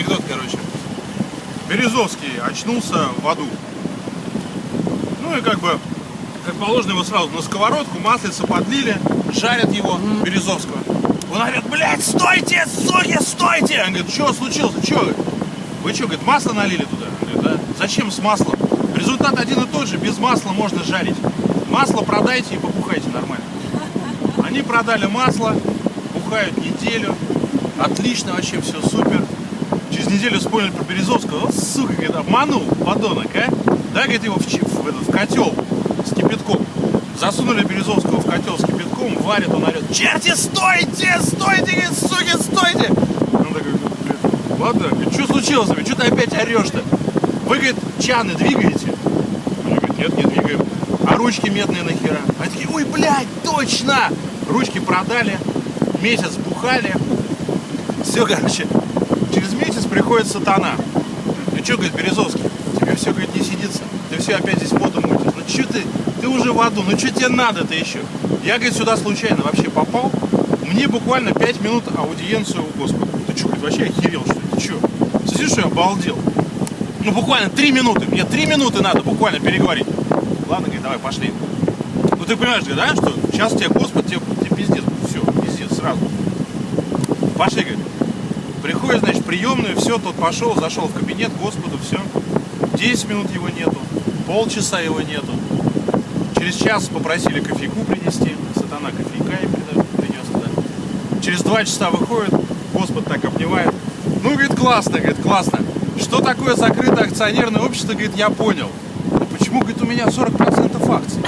Анекдот, короче. Березовский очнулся в аду. Ну и как положено, его сразу на сковородку, маслица подлили, жарят его, Березовского. Он орет: блядь, стойте, суки, стойте! Он говорит: что случилось? Что? Вы что, говорит, масло налили туда? Он говорит: да. Зачем с маслом? Результат один и тот же, без масла можно жарить. Масло продайте и попухайте нормально. Они продали масло, бухают неделю. Отлично, вообще все супер. Через неделю вспомнили про Березовского. Вот, сука, говорит, обманул, подонок, а? Да, говорит, его в котел с кипятком. Засунули Березовского в котел с кипятком, варят, он орет: черти, стойте, стойте, говорит, суки, стойте! Он такой: блин, ладно, говорит, что случилось? Что ты опять орешь-то? Вы, говорит, чаны двигаете? Они говорят: нет, не двигаем. А ручки медные нахера? Они такие: ой, блядь, точно! Ручки продали, месяц бухали. Все, короче, через месяц приходит сатана. Ну что, говорит, Березовский, тебе все, говорит, не сидится. Ты все опять здесь воду мутишь. Ну что ты уже в аду, ну что тебе надо-то еще? Я, говорит, сюда случайно вообще попал. Мне буквально 5 минут аудиенцию у Господа. Ты что, говорит, вообще охерел, что ли? Ты что? Сидишь, что я обалдел? Ну буквально 3 минуты. Мне 3 минуты надо буквально переговорить. Ладно, говорит, давай, пошли. Ну ты понимаешь, да, что сейчас тебе Господь, тебе пиздец. Все, пиздец, сразу. Пошли, говорит. Приходит, значит, приемную, все, тот пошел, зашел в кабинет к Господу, все. 10 минут его нету, полчаса его нету. Через час попросили кофейку принести. Сатана кофейка им принес, да. Через 2 часа выходит, Господь так обнимает. Ну, говорит, классно, говорит, классно. Что такое закрытое акционерное общество, говорит, я понял. А почему, говорит, у меня 40% акций?